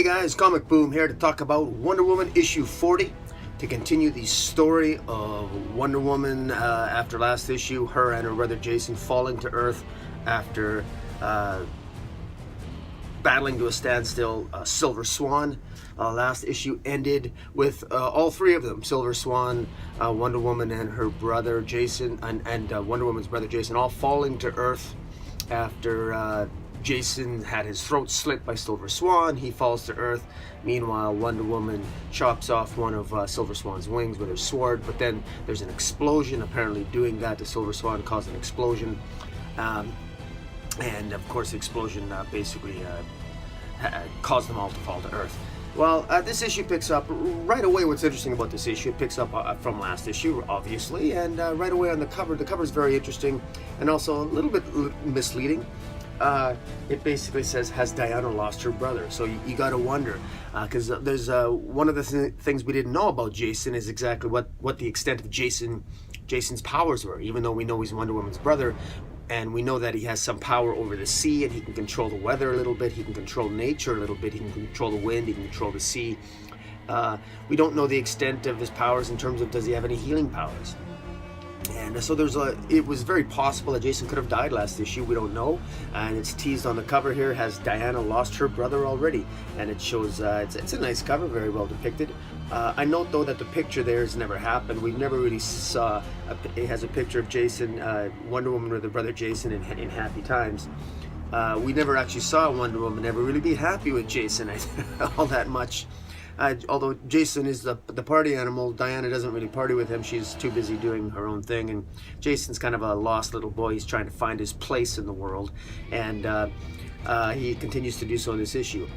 Hey guys, Comic Boom here to talk about Wonder Woman issue 40, to continue the story of Wonder Woman after last issue, her and her brother Jason falling to Earth after battling to a standstill Silver Swan. Last issue ended with all three of them, Silver Swan, Wonder Woman and her brother Jason, and Wonder Woman's brother Jason, all falling to Earth after Jason had his throat slit by Silver Swan. He falls to Earth. Meanwhile, Wonder Woman chops off one of Silver Swan's wings with her sword, but then there's an explosion. Apparently doing that to Silver Swan caused an explosion. And of course the explosion basically caused them all to fall to Earth. Well, this issue picks up right away. What's interesting about this issue, it picks up from last issue, obviously, and right away on the cover. The cover is very interesting and also a little bit misleading. It basically says, has Diana lost her brother? So you got to wonder, because there's one of the things we didn't know about Jason is exactly what the extent of Jason's powers were. Even though we know he's Wonder Woman's brother, and we know that he has some power over the sea, and he can control the weather a little bit, he can control nature a little bit, he can control the wind, he can control the sea. We don't know the extent of his powers in terms of, does he have any healing powers? And so it was very possible that Jason could have died last issue. We don't know, and it's teased on the cover here. Has Diana lost her brother already? And it shows it's a nice cover, very well depicted. I note though that the picture there has never happened. We've never really saw. It has a picture of Jason, Wonder Woman with her brother Jason in happy times. We never actually saw Wonder Woman ever really be happy with Jason all that much. Although Jason is the party animal, Diana doesn't really party with him. She's too busy doing her own thing, and Jason's kind of a lost little boy. He's trying to find his place in the world, and he continues to do so in this issue.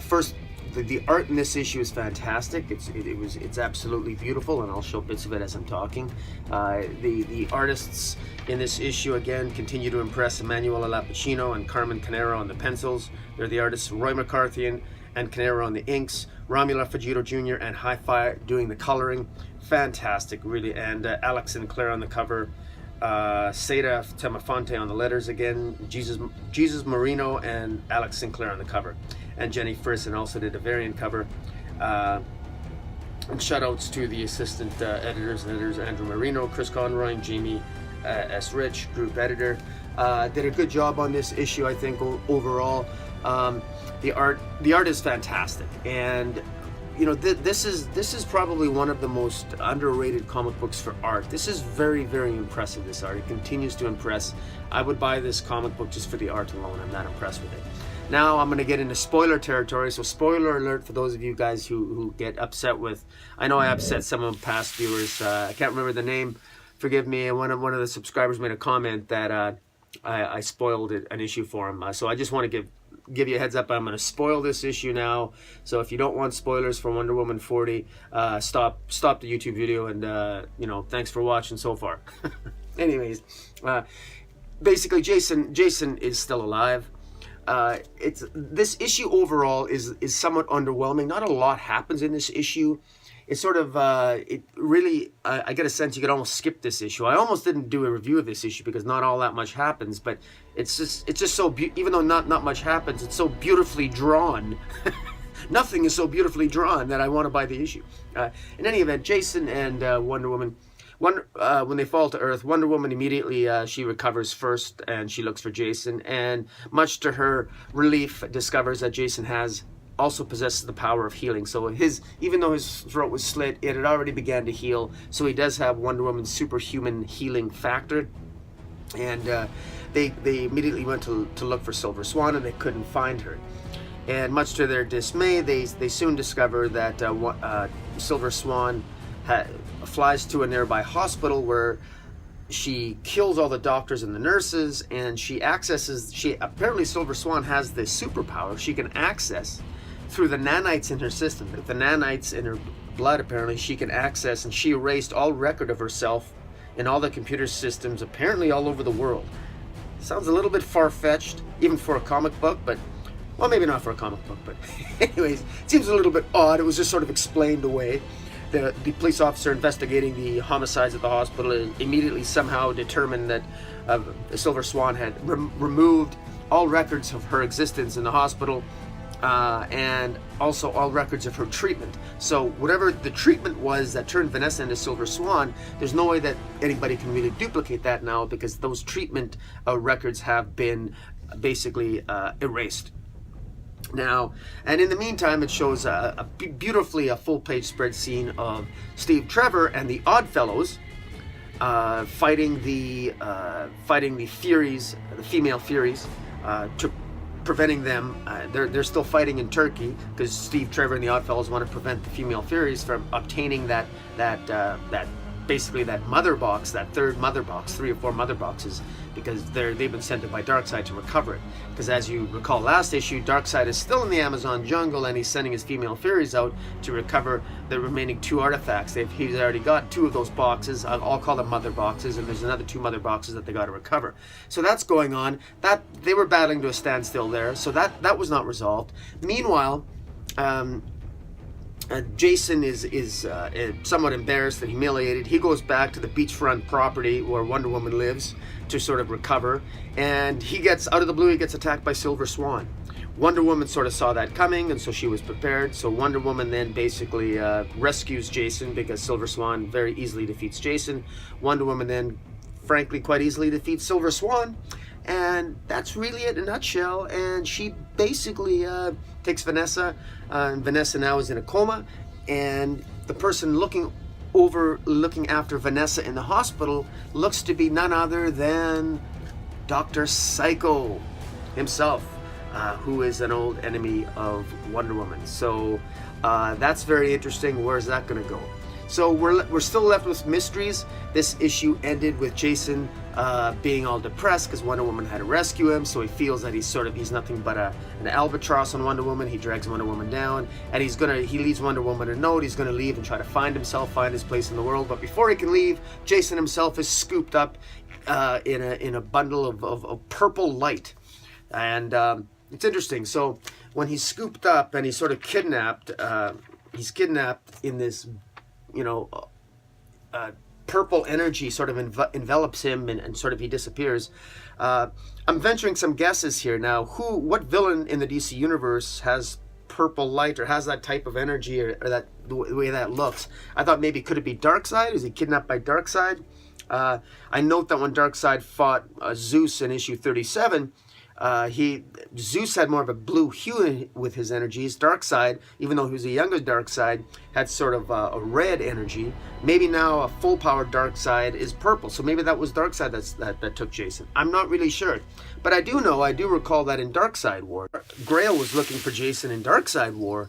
First, the art in this issue is fantastic. It's absolutely beautiful, and I'll show bits of it as I'm talking. The artists in this issue again continue to impress. Emanuela Lapicino and Carmen Canero on the pencils. They're the artists. Roy McCarthy and Canero on the inks. Romula Fujito Jr. and Hi-Fi doing the coloring. Fantastic, really. And Alex Sinclair on the cover. Seda Temafonte on the letters again. Jesus Marino and Alex Sinclair on the cover. And Jenny Frisson also did a variant cover. And shout outs to the assistant editors and editors, Andrew Marino, Chris Conroy, and Jamie S. Rich, group editor. Did a good job on this issue, I think, overall. The art is fantastic, and you know this is probably one of the most underrated comic books for art. This is very, very impressive. This art, it continues to impress. I would buy this comic book just for the art alone. I'm that impressed with it. Now I'm going to get into spoiler territory, so spoiler alert for those of you guys who get upset with. I know I upset some of past viewers. I can't remember the name. Forgive me. One of the subscribers made a comment that I spoiled an issue for him. So I just want to give you a heads up. I'm going to spoil this issue now. So if you don't want spoilers for Wonder Woman 40, stop the YouTube video, and you know, thanks for watching so far. Anyways, basically Jason is still alive. This issue overall is somewhat underwhelming. Not a lot happens in this issue. It's sort of, it really, I get a sense you could almost skip this issue. I almost didn't do a review of this issue because not all that much happens, but it's just so, even though not much happens, it's so beautifully drawn. Nothing is so beautifully drawn that I want to buy the issue. In any event, Jason and Wonder Woman, when they fall to Earth, Wonder Woman immediately, she recovers first and she looks for Jason, and much to her relief discovers that Jason also possesses the power of healing. So even though his throat was slit, it had already began to heal. So he does have Wonder Woman's superhuman healing factor. And they immediately went to look for Silver Swan, and they couldn't find her. And much to their dismay, they soon discover that Silver Swan flies to a nearby hospital where she kills all the doctors and the nurses, and apparently Silver Swan has this superpower she can access through the nanites in her system. The nanites in her blood, apparently, she can access, and she erased all record of herself in all the computer systems, apparently all over the world. Sounds a little bit far-fetched, even for a comic book, but, well, maybe not for a comic book, but anyways, it seems a little bit odd. It was just sort of explained away. The police officer investigating the homicides at the hospital immediately somehow determined that Silver Swan had removed all records of her existence in the hospital and also all records of her treatment. So whatever the treatment was that turned Vanessa into Silver Swan, there's no way that anybody can really duplicate that now, because those treatment records have been basically erased. Now, and in the meantime, it shows beautifully a full-page spread scene of Steve Trevor and the Oddfellows fighting the Furies, the female Furies, to preventing them. They're still fighting in Turkey because Steve Trevor and the Oddfellows want to prevent the female Furies from obtaining that basically that mother box, that third mother box, 3 or 4 mother boxes, because they've been sent to by Darkseid to recover it. Because as you recall last issue, Darkseid is still in the Amazon jungle and he's sending his female Furies out to recover the remaining 2 artifacts. He's already got 2 of those boxes. I'll call them mother boxes, and there's another 2 mother boxes that they got to recover. So that's going on. That they were battling to a standstill there. So that was not resolved. Meanwhile, Jason is somewhat embarrassed and humiliated. He goes back to the beachfront property where Wonder Woman lives to sort of recover, and he gets, out of the blue, he gets attacked by Silver Swan. Wonder Woman sort of saw that coming, and so she was prepared. So Wonder Woman then basically rescues Jason, because Silver Swan very easily defeats Jason. Wonder Woman then, frankly, quite easily defeats Silver Swan. And that's really it in a nutshell. And she basically takes Vanessa, and Vanessa now is in a coma. And the person looking after Vanessa in the hospital looks to be none other than Dr. Psycho himself, who is an old enemy of Wonder Woman. So that's very interesting. Where's that going to go? So we're still left with mysteries. This issue ended with Jason being all depressed because Wonder Woman had to rescue him. So he feels that he's nothing but an albatross on Wonder Woman. He drags Wonder Woman down, and he leaves Wonder Woman a note. He's gonna leave and try to find himself, find his place in the world. But before he can leave, Jason himself is scooped up in a bundle of purple light, and it's interesting. So when he's scooped up and he's sort of kidnapped, in this, purple energy sort of envelops him, and sort of he disappears. I'm venturing some guesses here now. What villain in the DC universe has purple light, or has that type of energy, or that the way that looks? I thought maybe, could it be Darkseid? Is he kidnapped by Darkseid? I note that when Darkseid fought Zeus in issue 37, Zeus had more of a blue hue with his energies. Darkseid, even though he was a younger Darkseid, had sort of a red energy. Maybe now a full-powered Darkseid is purple. So maybe that was Darkseid that took Jason. I'm not really sure. But I do recall that in Darkseid War, Grail was looking for Jason in Darkseid War,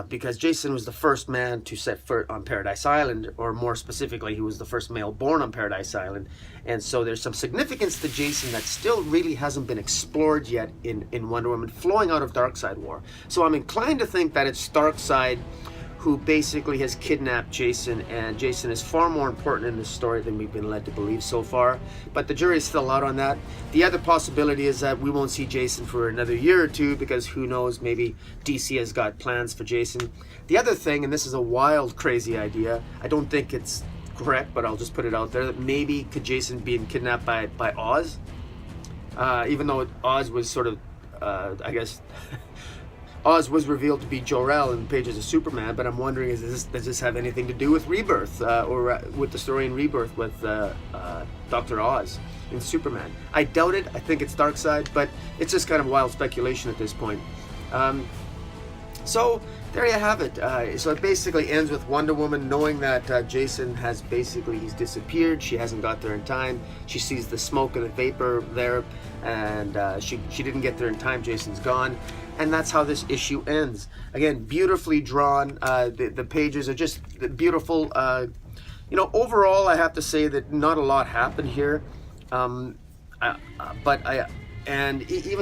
because Jason was the first man to set foot on Paradise Island, or more specifically, he was the first male born on Paradise Island. And so there's some significance to Jason that still really hasn't been explored yet in Wonder Woman, flowing out of Darkseid War. So I'm inclined to think that it's Darkseid who basically has kidnapped Jason, and Jason is far more important in this story than we've been led to believe so far. But the jury is still out on that. The other possibility is that we won't see Jason for another year or two, because who knows, maybe DC has got plans for Jason. The other thing, and this is a wild, crazy idea, I don't think it's correct, but I'll just put it out there, that maybe could Jason be kidnapped by Oz? Even though Oz was sort of, I guess... Oz was revealed to be Jor-El in Pages of Superman, but I'm wondering, does this have anything to do with Rebirth, or with the story in Rebirth with Dr. Oz in Superman? I doubt it. I think it's Darkseid, but it's just kind of wild speculation at this point. So there you have it. So it basically ends with Wonder Woman knowing that Jason he's disappeared. She hasn't got there in time. She sees the smoke and the vapor there, and she didn't get there in time. Jason's gone. And that's how this issue ends. Again, beautifully drawn. The pages are just beautiful. Overall, I have to say that not a lot happened here. Even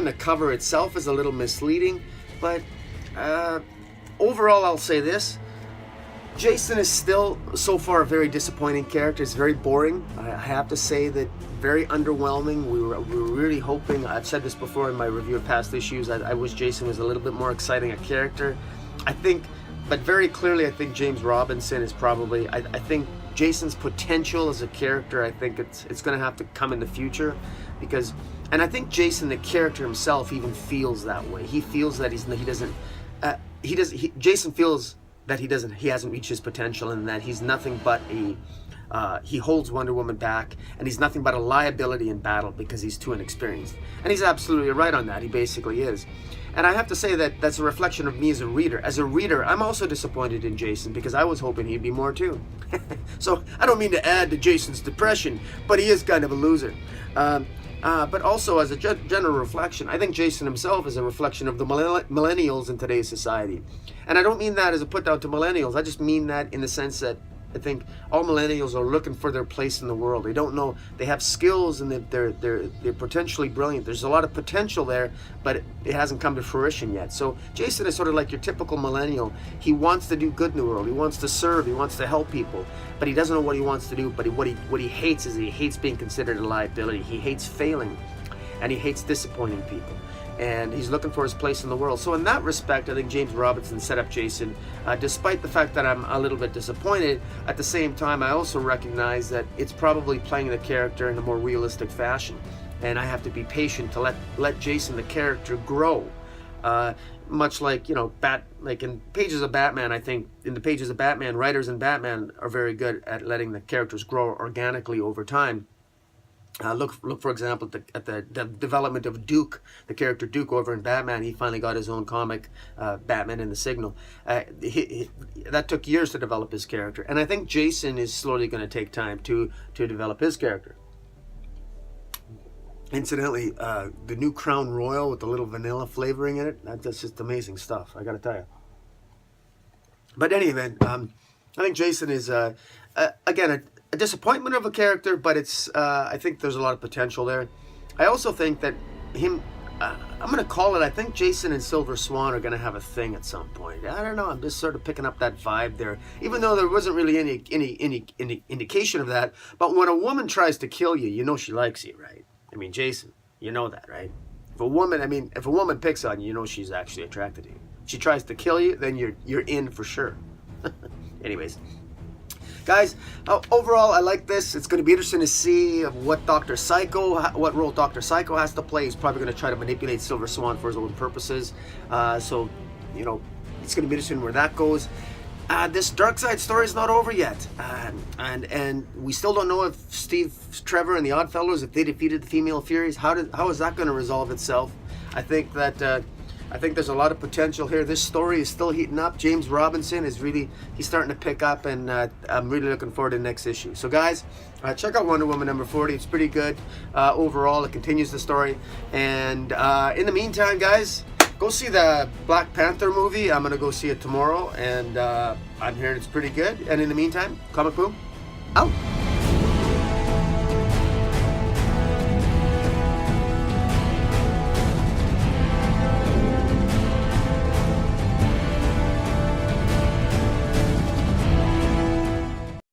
the cover itself is a little misleading. But overall, I'll say this. Jason is still, so far, a very disappointing character. It's very boring. I have to say that very underwhelming. We were really hoping, I've said this before in my review of past issues, I wish Jason was a little bit more exciting a character. But very clearly, I think James Robinson is probably, I think Jason's potential as a character, I think it's going to have to come in the future, because And I think Jason, the character himself, even feels that way. He feels that Jason feels that he hasn't reached his potential, and that he's nothing but he holds Wonder Woman back, and he's nothing but a liability in battle because he's too inexperienced. And he's absolutely right on that. He basically is. And I have to say that that's a reflection of me as a reader. As a reader, I'm also disappointed in Jason because I was hoping he'd be more too. So I don't mean to add to Jason's depression, but he is kind of a loser. But also, as a general reflection, I think Jason himself is a reflection of the millennials in today's society. And I don't mean that as a put down to millennials. I just mean that in the sense that I think all millennials are looking for their place in the world. They don't know, they have skills, and they're potentially brilliant. There's a lot of potential there, but it hasn't come to fruition yet. So Jason is sort of like your typical millennial. He wants to do good in the world. He wants to serve. He wants to help people, but he doesn't know what he wants to do. But what he hates is he hates being considered a liability. He hates failing, and he hates disappointing people. And he's looking for his place in the world. So in that respect, I think James Robinson set up Jason. Despite the fact that I'm a little bit disappointed, at the same time, I also recognize that it's probably playing the character in a more realistic fashion. And I have to be patient to let Jason, the character, grow. Much like, like in pages of Batman, I think in the pages of Batman, writers in Batman are very good at letting the characters grow organically over time. Look for example at the development of Duke, the character Duke over in Batman. He finally got his own comic, Batman and the Signal. That took years to develop his character, and I think Jason is slowly going to take time to develop his character. Incidentally, the new Crown Royal with the little vanilla flavoring in it, that's just amazing stuff, I gotta tell you. But in any event, I think Jason is again a disappointment of a character, but it's I think there's a lot of potential there. I also think that I'm going to call it, I think Jason and Silver Swan are going to have a thing at some point. I don't know, I'm just sort of picking up that vibe there, even though there wasn't really any indication of that. But when a woman tries to kill you, you know she likes you, right? I mean, Jason, you know that, right? If a woman picks on you, you know she's actually attracted to you. If she tries to kill you, then you're in for sure. Anyways, guys, overall, I like this. It's going to be interesting to see what role Dr. Psycho has to play. He's probably going to try to manipulate Silver Swan for his own purposes. So, it's going to be interesting where that goes. This Darkseid story is not over yet, and we still don't know if Steve Trevor and the Oddfellows, if they defeated the Female Furies. How is that going to resolve itself? I think there's a lot of potential here. This story is still heating up. James Robinson he's starting to pick up, and I'm really looking forward to the next issue. So guys, check out Wonder Woman number 40. It's pretty good. Overall, it continues the story. And in the meantime, guys, go see the Black Panther movie. I'm going to go see it tomorrow, and I'm hearing it's pretty good. And in the meantime, Comic Boom, out.